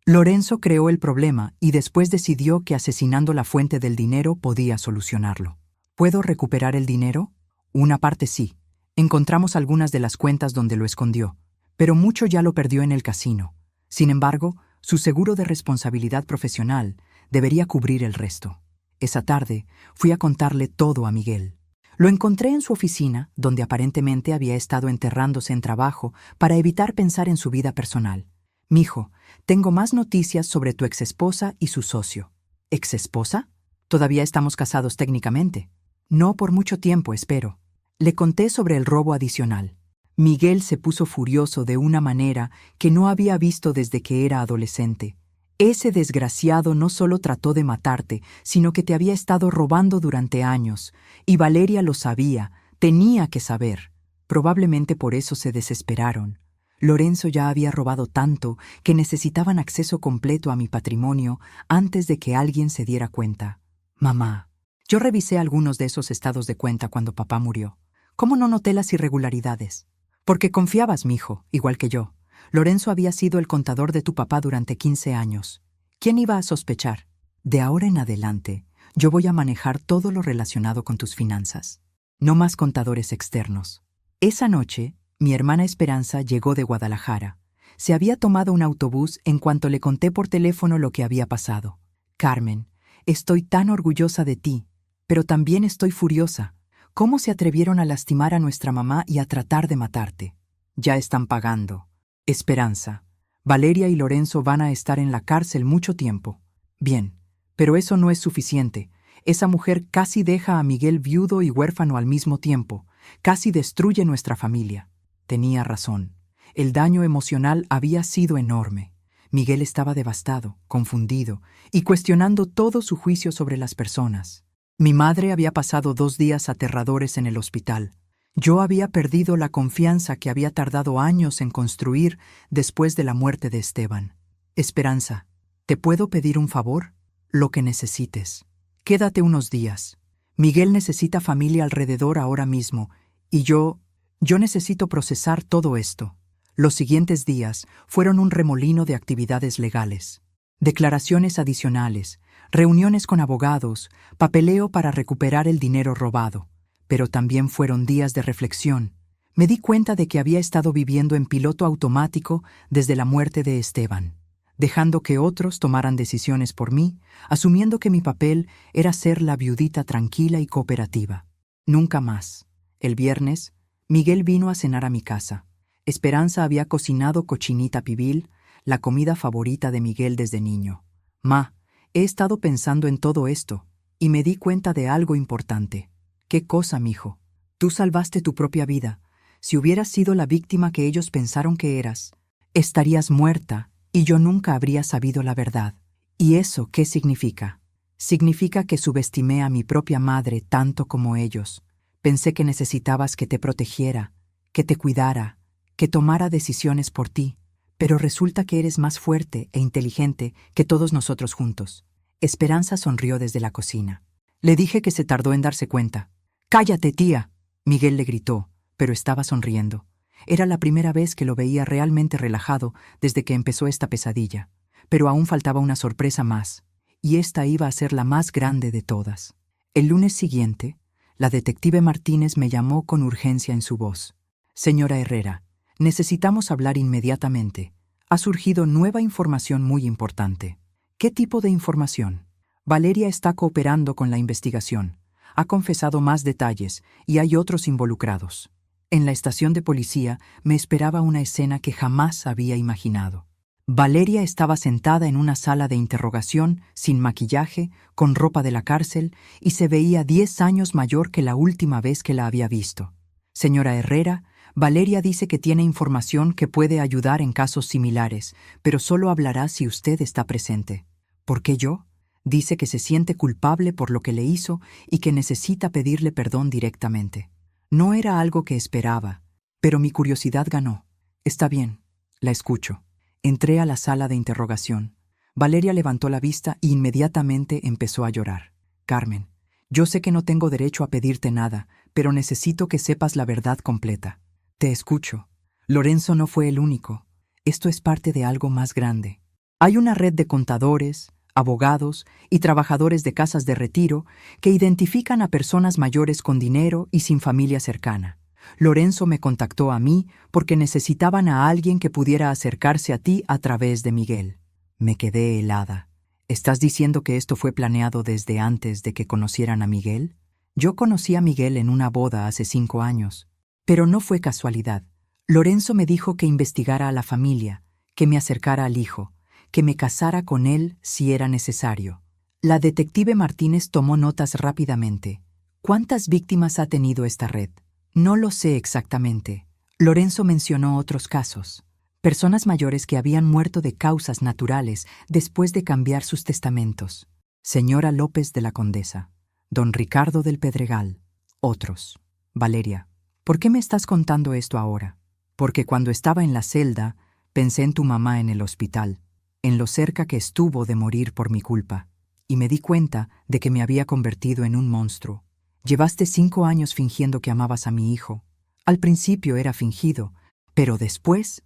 Lorenzo creó el problema y después decidió que asesinando la fuente del dinero podía solucionarlo. ¿Puedo recuperar el dinero? Una parte sí. Encontramos algunas de las cuentas donde lo escondió, pero mucho ya lo perdió en el casino. Sin embargo, su seguro de responsabilidad profesional debería cubrir el resto. Esa tarde fui a contarle todo a Miguel. Lo encontré en su oficina, donde aparentemente había estado enterrándose en trabajo para evitar pensar en su vida personal. Mijo, tengo más noticias sobre tu exesposa y su socio. ¿Exesposa? Todavía estamos casados técnicamente. No por mucho tiempo, espero. Le conté sobre el robo adicional. Miguel se puso furioso de una manera que no había visto desde que era adolescente. Ese desgraciado no solo trató de matarte, sino que te había estado robando durante años. Y Valeria lo sabía, tenía que saber. Probablemente por eso se desesperaron. Lorenzo ya había robado tanto que necesitaban acceso completo a mi patrimonio antes de que alguien se diera cuenta. Mamá, yo revisé algunos de esos estados de cuenta cuando papá murió. ¿Cómo no noté las irregularidades? Porque confiabas, mijo, igual que yo. Lorenzo había sido el contador de tu papá durante 15 años. ¿Quién iba a sospechar? De ahora en adelante, yo voy a manejar todo lo relacionado con tus finanzas. No más contadores externos. Esa noche, mi hermana Esperanza llegó de Guadalajara. Se había tomado un autobús en cuanto le conté por teléfono lo que había pasado. Carmen, estoy tan orgullosa de ti, pero también estoy furiosa. ¿Cómo se atrevieron a lastimar a nuestra mamá y a tratar de matarte? Ya están pagando. Esperanza, Valeria y Lorenzo van a estar en la cárcel mucho tiempo. Bien, pero eso no es suficiente. Esa mujer casi deja a Miguel viudo y huérfano al mismo tiempo. Casi destruye nuestra familia. Tenía razón. El daño emocional había sido enorme. Miguel estaba devastado, confundido y cuestionando todo su juicio sobre las personas. Mi madre había pasado 2 días aterradores en el hospital. Yo había perdido la confianza que había tardado años en construir después de la muerte de Esteban. Esperanza, ¿te puedo pedir un favor? Lo que necesites. Quédate unos días. Miguel necesita familia alrededor ahora mismo y yo necesito procesar todo esto. Los siguientes días fueron un remolino de actividades legales. Declaraciones adicionales, reuniones con abogados, papeleo para recuperar el dinero robado. Pero también fueron días de reflexión. Me di cuenta de que había estado viviendo en piloto automático desde la muerte de Esteban, dejando que otros tomaran decisiones por mí, asumiendo que mi papel era ser la viudita tranquila y cooperativa. Nunca más. El viernes, Miguel vino a cenar a mi casa. Esperanza había cocinado cochinita pibil, la comida favorita de Miguel desde niño. Ma, he estado pensando en todo esto, y me di cuenta de algo importante. ¿Qué cosa, mijo? Tú salvaste tu propia vida. Si hubieras sido la víctima que ellos pensaron que eras, estarías muerta y yo nunca habría sabido la verdad. ¿Y eso qué significa? Significa que subestimé a mi propia madre tanto como ellos. Pensé que necesitabas que te protegiera, que te cuidara, que tomara decisiones por ti, pero resulta que eres más fuerte e inteligente que todos nosotros juntos. Esperanza sonrió desde la cocina. Le dije que se tardó en darse cuenta. «¡Cállate, tía!», Miguel le gritó, pero estaba sonriendo. Era la primera vez que lo veía realmente relajado desde que empezó esta pesadilla, pero aún faltaba una sorpresa más, y esta iba a ser la más grande de todas. El lunes siguiente, la detective Martínez me llamó con urgencia en su voz. «Señora Herrera, necesitamos hablar inmediatamente. Ha surgido nueva información muy importante». «¿Qué tipo de información?». «Valeria está cooperando con la investigación. Ha confesado más detalles y hay otros involucrados». En la estación de policía me esperaba una escena que jamás había imaginado. Valeria estaba sentada en una sala de interrogación, sin maquillaje, con ropa de la cárcel, y se veía 10 años mayor que la última vez que la había visto. «Señora Herrera, Valeria dice que tiene información que puede ayudar en casos similares, pero solo hablará si usted está presente». «¿Por qué yo?». Dice que se siente culpable por lo que le hizo y que necesita pedirle perdón directamente. No era algo que esperaba, pero mi curiosidad ganó. «Está bien, la escucho». Entré a la sala de interrogación. Valeria levantó la vista e inmediatamente empezó a llorar. «Carmen, yo sé que no tengo derecho a pedirte nada, pero necesito que sepas la verdad completa». «Te escucho. Lorenzo no fue el único. Esto es parte de algo más grande. Hay una red de contadores, abogados y trabajadores de casas de retiro que identifican a personas mayores con dinero y sin familia cercana. Lorenzo me contactó a mí porque necesitaban a alguien que pudiera acercarse a ti a través de Miguel». Me quedé helada. «¿Estás diciendo que esto fue planeado desde antes de que conocieran a Miguel?». «Yo conocí a Miguel en una boda hace 5 años. Pero no fue casualidad. Lorenzo me dijo que investigara a la familia, que me acercara al hijo, que me casara con él si era necesario». La detective Martínez tomó notas rápidamente. «¿Cuántas víctimas ha tenido esta red?». «No lo sé exactamente». Lorenzo mencionó otros casos. Personas mayores que habían muerto de causas naturales después de cambiar sus testamentos. Señora López de la Condesa, don Ricardo del Pedregal, otros. «Valeria, ¿por qué me estás contando esto ahora?». «Porque cuando estaba en la celda, pensé en tu mamá en el hospital, en lo cerca que estuvo de morir por mi culpa, y me di cuenta de que me había convertido en un monstruo. Llevaste 5 años fingiendo que amabas a mi hijo. Al principio era fingido, pero después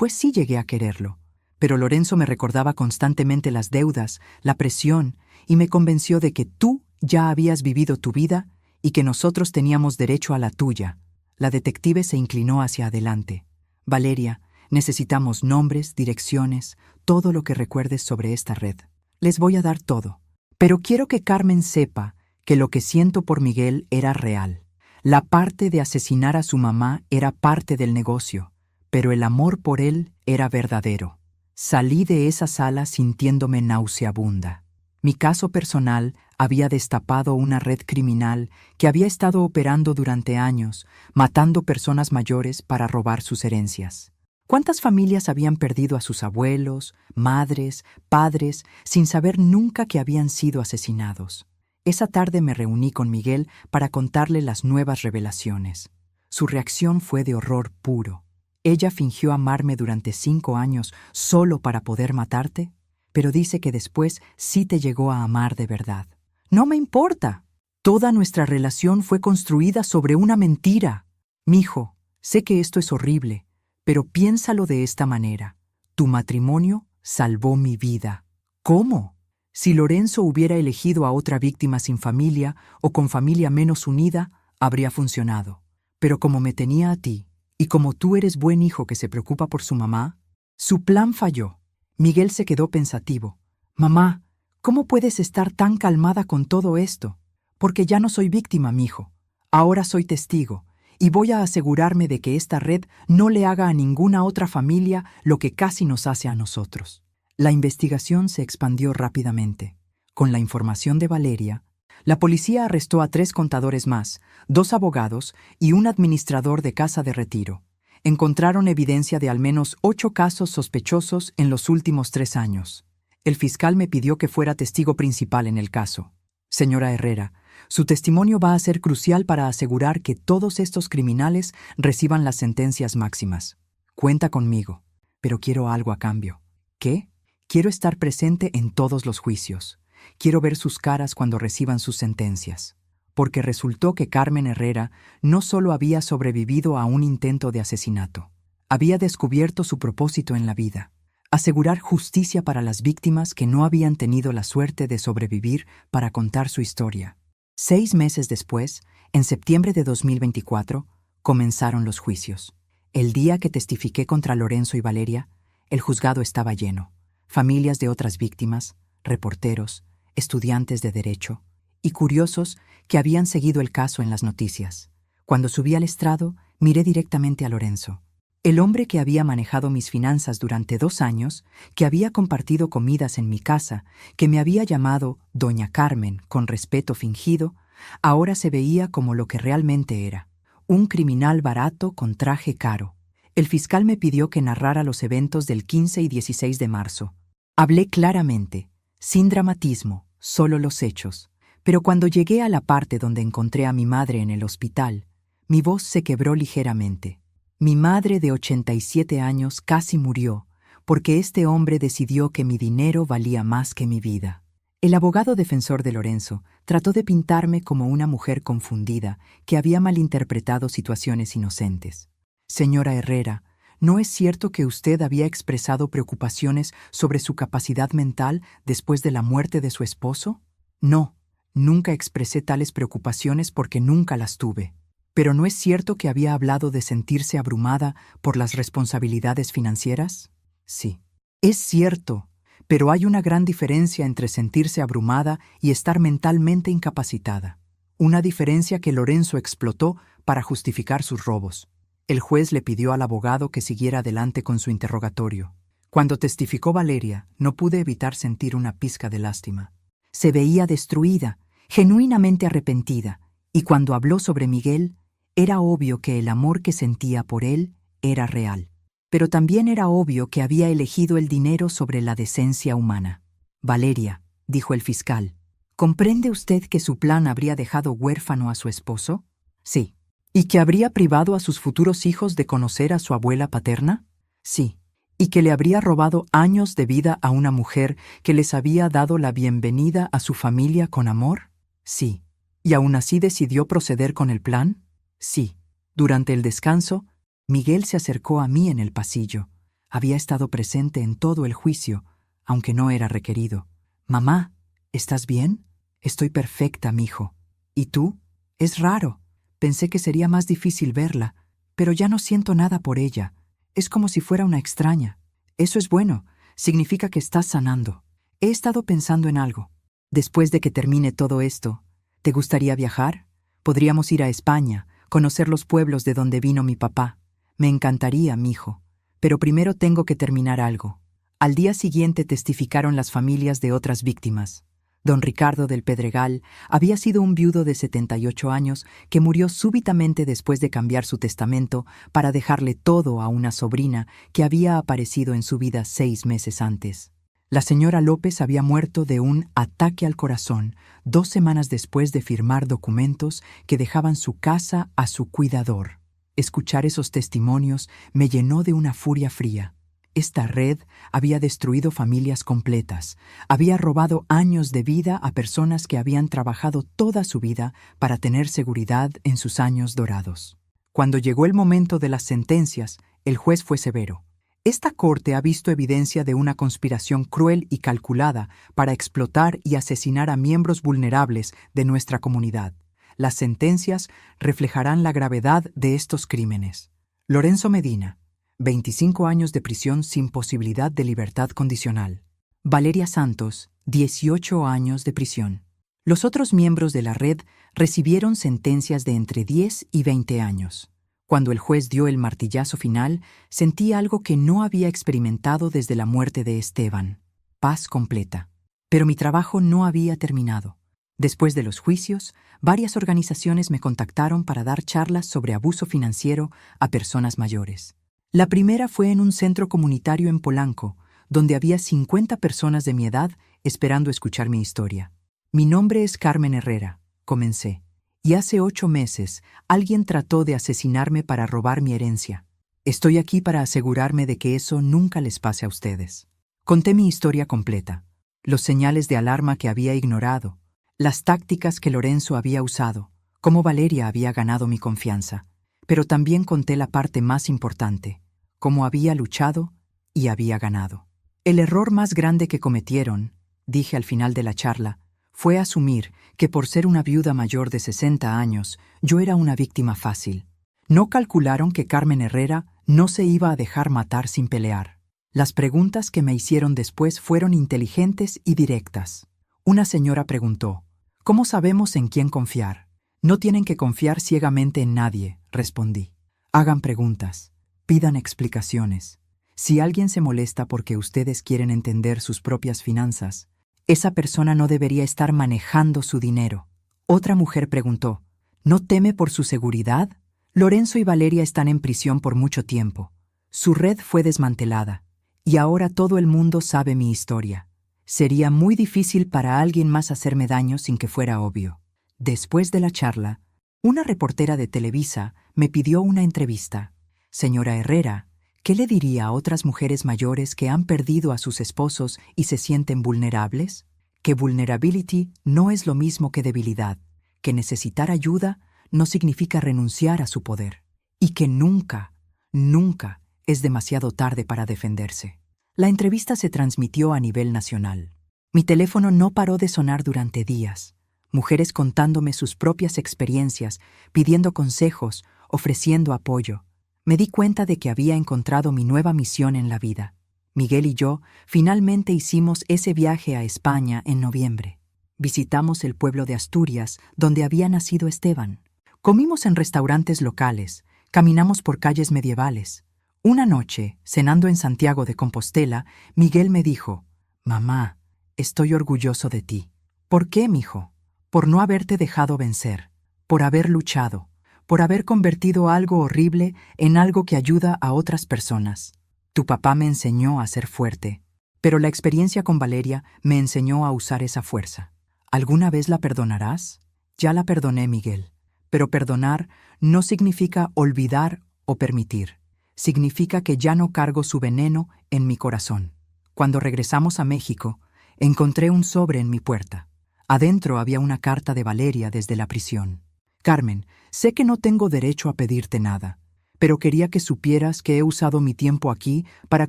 sí llegué a quererlo. Pero Lorenzo me recordaba constantemente las deudas, la presión, y me convenció de que tú ya habías vivido tu vida y que nosotros teníamos derecho a la tuya». La detective se inclinó hacia adelante. «Valeria, necesitamos nombres, direcciones, todo lo que recuerdes sobre esta red. Les voy a dar todo. Pero quiero que Carmen sepa que lo que siento por Miguel era real. La parte de asesinar a su mamá era parte del negocio, pero el amor por él era verdadero. Salí de esa sala sintiéndome nauseabunda. Mi caso personal había destapado una red criminal que había estado operando durante años, matando personas mayores para robar sus herencias. ¿Cuántas familias habían perdido a sus abuelos, madres, padres, sin saber nunca que habían sido asesinados? Esa tarde me reuní con Miguel para contarle las nuevas revelaciones. Su reacción fue de horror puro. ¿Ella fingió amarme durante 5 años solo para poder matarte? Pero dice que después sí te llegó a amar de verdad. No me importa. Toda nuestra relación fue construida sobre una mentira. Mijo, sé que esto es horrible, pero piénsalo de esta manera. Tu matrimonio salvó mi vida. ¿Cómo? Si Lorenzo hubiera elegido a otra víctima sin familia o con familia menos unida, habría funcionado. Pero como me tenía a ti, y como tú eres buen hijo que se preocupa por su mamá, su plan falló. Miguel se quedó pensativo. Mamá, ¿cómo puedes estar tan calmada con todo esto? Porque ya no soy víctima, mijo. Ahora soy testigo, y voy a asegurarme de que esta red no le haga a ninguna otra familia lo que casi nos hace a nosotros. La investigación se expandió rápidamente. Con la información de Valeria, la policía arrestó a 3 contadores más, 2 abogados y un administrador de casa de retiro. Encontraron evidencia de al menos 8 casos sospechosos en los últimos 3 años. El fiscal me pidió que fuera testigo principal en el caso. Señora Herrera, su testimonio va a ser crucial para asegurar que todos estos criminales reciban las sentencias máximas. Cuenta conmigo, pero quiero algo a cambio. ¿Qué? Quiero estar presente en todos los juicios. Quiero ver sus caras cuando reciban sus sentencias. Porque resultó que Carmen Herrera no solo había sobrevivido a un intento de asesinato, había descubierto su propósito en la vida: asegurar justicia para las víctimas que no habían tenido la suerte de sobrevivir para contar su historia. 6 meses después, en septiembre de 2024, comenzaron los juicios. El día que testifiqué contra Lorenzo y Valeria, el juzgado estaba lleno. Familias de otras víctimas, reporteros, estudiantes de derecho y curiosos que habían seguido el caso en las noticias. Cuando subí al estrado, miré directamente a Lorenzo. El hombre que había manejado mis finanzas durante 2 años, que había compartido comidas en mi casa, que me había llamado Doña Carmen con respeto fingido, ahora se veía como lo que realmente era: un criminal barato con traje caro. El fiscal me pidió que narrara los eventos del 15 y 16 de marzo. Hablé claramente, sin dramatismo, solo los hechos. Pero cuando llegué a la parte donde encontré a mi madre en el hospital, mi voz se quebró ligeramente. Mi madre de 87 años casi murió porque este hombre decidió que mi dinero valía más que mi vida. El abogado defensor de Lorenzo trató de pintarme como una mujer confundida que había malinterpretado situaciones inocentes. Señora Herrera, ¿no es cierto que usted había expresado preocupaciones sobre su capacidad mental después de la muerte de su esposo? No, nunca expresé tales preocupaciones porque nunca las tuve. ¿Pero no es cierto que había hablado de sentirse abrumada por las responsabilidades financieras? Sí. Es cierto, pero hay una gran diferencia entre sentirse abrumada y estar mentalmente incapacitada. Una diferencia que Lorenzo explotó para justificar sus robos. El juez le pidió al abogado que siguiera adelante con su interrogatorio. Cuando testificó Valeria, no pude evitar sentir una pizca de lástima. Se veía destruida, genuinamente arrepentida, y cuando habló sobre Miguel, era obvio que el amor que sentía por él era real. Pero también era obvio que había elegido el dinero sobre la decencia humana. Valeria, dijo el fiscal, ¿comprende usted que su plan habría dejado huérfano a su esposo? Sí. ¿Y que habría privado a sus futuros hijos de conocer a su abuela paterna? Sí. ¿Y que le habría robado años de vida a una mujer que les había dado la bienvenida a su familia con amor? Sí. ¿Y aún así decidió proceder con el plan? Sí. Durante el descanso, Miguel se acercó a mí en el pasillo. Había estado presente en todo el juicio, aunque no era requerido. Mamá, ¿estás bien? Estoy perfecta, mijo. ¿Y tú? Es raro. Pensé que sería más difícil verla, pero ya no siento nada por ella. Es como si fuera una extraña. Eso es bueno. Significa que estás sanando. He estado pensando en algo. Después de que termine todo esto, ¿te gustaría viajar? Podríamos ir a España, conocer los pueblos de donde vino mi papá. Me encantaría, mijo. Pero primero tengo que terminar algo. Al día siguiente testificaron las familias de otras víctimas. Don Ricardo del Pedregal había sido un viudo de 78 años que murió súbitamente después de cambiar su testamento para dejarle todo a una sobrina que había aparecido en su vida 6 meses antes. La señora López había muerto de un ataque al corazón 2 semanas después de firmar documentos que dejaban su casa a su cuidador. Escuchar esos testimonios me llenó de una furia fría. Esta red había destruido familias completas, había robado años de vida a personas que habían trabajado toda su vida para tener seguridad en sus años dorados. Cuando llegó el momento de las sentencias, el juez fue severo. Esta corte ha visto evidencia de una conspiración cruel y calculada para explotar y asesinar a miembros vulnerables de nuestra comunidad. Las sentencias reflejarán la gravedad de estos crímenes. Lorenzo Medina, 25 años de prisión sin posibilidad de libertad condicional. Valeria Santos, 18 años de prisión. Los otros miembros de la red recibieron sentencias de entre 10 y 20 años. Cuando el juez dio el martillazo final, sentí algo que no había experimentado desde la muerte de Esteban: paz completa. Pero mi trabajo no había terminado. Después de los juicios, varias organizaciones me contactaron para dar charlas sobre abuso financiero a personas mayores. La primera fue en un centro comunitario en Polanco, donde había 50 personas de mi edad esperando escuchar mi historia. Mi nombre es Carmen Herrera, comencé, y hace 8 meses alguien trató de asesinarme para robar mi herencia. Estoy aquí para asegurarme de que eso nunca les pase a ustedes. Conté mi historia completa, los señales de alarma que había ignorado, las tácticas que Lorenzo había usado, cómo Valeria había ganado mi confianza. Pero también conté la parte más importante: cómo había luchado y había ganado. El error más grande que cometieron, dije al final de la charla, fue asumir que por ser una viuda mayor de 60 años, yo era una víctima fácil. No calcularon que Carmen Herrera no se iba a dejar matar sin pelear. Las preguntas que me hicieron después fueron inteligentes y directas. Una señora preguntó: ¿cómo sabemos en quién confiar? No tienen que confiar ciegamente en nadie, respondí. Hagan preguntas, pidan explicaciones. Si alguien se molesta porque ustedes quieren entender sus propias finanzas, esa persona no debería estar manejando su dinero. Otra mujer preguntó: ¿no teme por su seguridad? Lorenzo y Valeria están en prisión por mucho tiempo. Su red fue desmantelada, y ahora todo el mundo sabe mi historia. Sería muy difícil para alguien más hacerme daño sin que fuera obvio. Después de la charla, una reportera de Televisa me pidió una entrevista. Señora Herrera, ¿qué le diría a otras mujeres mayores que han perdido a sus esposos y se sienten vulnerables? Que vulnerability no es lo mismo que debilidad, que necesitar ayuda no significa renunciar a su poder, y que nunca, nunca es demasiado tarde para defenderse. La entrevista se transmitió a nivel nacional. Mi teléfono no paró de sonar durante días. Mujeres contándome sus propias experiencias, pidiendo consejos, ofreciendo apoyo. Me di cuenta de que había encontrado mi nueva misión en la vida. Miguel y yo finalmente hicimos ese viaje a España en noviembre. Visitamos el pueblo de Asturias, donde había nacido Esteban. Comimos en restaurantes locales, caminamos por calles medievales. Una noche, cenando en Santiago de Compostela, Miguel me dijo: «Mamá, estoy orgulloso de ti». «¿Por qué, mijo?» «Por no haberte dejado vencer, por haber luchado, por haber convertido algo horrible en algo que ayuda a otras personas. Tu papá me enseñó a ser fuerte, pero la experiencia con Valeria me enseñó a usar esa fuerza. ¿Alguna vez la perdonarás?» «Ya la perdoné, Miguel, pero perdonar no significa olvidar o permitir. Significa que ya no cargo su veneno en mi corazón». Cuando regresamos a México, encontré un sobre en mi puerta. Adentro había una carta de Valeria desde la prisión. «Carmen, sé que no tengo derecho a pedirte nada, pero quería que supieras que he usado mi tiempo aquí para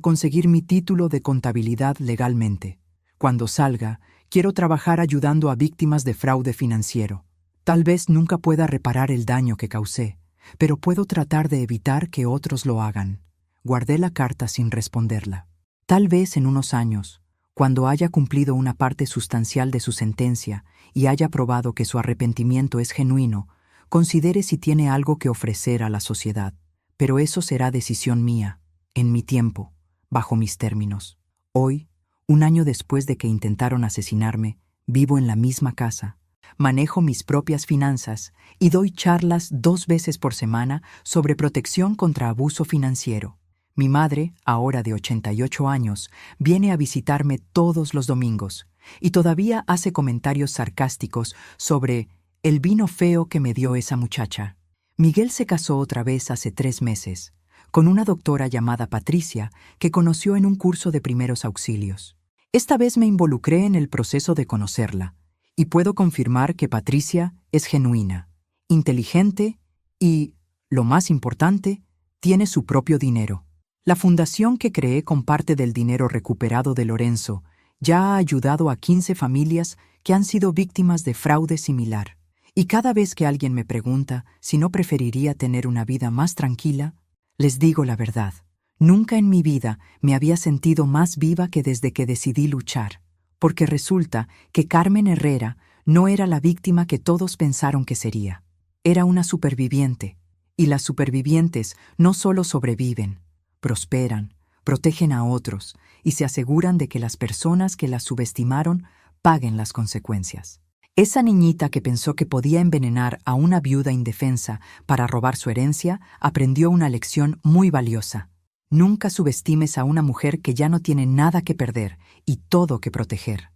conseguir mi título de contabilidad legalmente. Cuando salga, quiero trabajar ayudando a víctimas de fraude financiero. Tal vez nunca pueda reparar el daño que causé, pero puedo tratar de evitar que otros lo hagan». Guardé la carta sin responderla. Tal vez en unos años, cuando haya cumplido una parte sustancial de su sentencia y haya probado que su arrepentimiento es genuino, considere si tiene algo que ofrecer a la sociedad. Pero eso será decisión mía, en mi tiempo, bajo mis términos. Hoy, un año después de que intentaron asesinarme, vivo en la misma casa, manejo mis propias finanzas y doy charlas 2 veces por semana sobre protección contra abuso financiero. Mi madre, ahora de 88 años, viene a visitarme todos los domingos y todavía hace comentarios sarcásticos sobre el vino feo que me dio esa muchacha. Miguel se casó otra vez hace 3 meses, con una doctora llamada Patricia que conoció en un curso de primeros auxilios. Esta vez me involucré en el proceso de conocerla, y puedo confirmar que Patricia es genuina, inteligente y, lo más importante, tiene su propio dinero. La fundación que creé con parte del dinero recuperado de Lorenzo ya ha ayudado a 15 familias que han sido víctimas de fraude similar. Y cada vez que alguien me pregunta si no preferiría tener una vida más tranquila, les digo la verdad. Nunca en mi vida me había sentido más viva que desde que decidí luchar, porque resulta que Carmen Herrera no era la víctima que todos pensaron que sería. Era una superviviente, y las supervivientes no solo sobreviven, prosperan, protegen a otros y se aseguran de que las personas que las subestimaron paguen las consecuencias. Esa niñita que pensó que podía envenenar a una viuda indefensa para robar su herencia aprendió una lección muy valiosa. Nunca subestimes a una mujer que ya no tiene nada que perder y todo que proteger.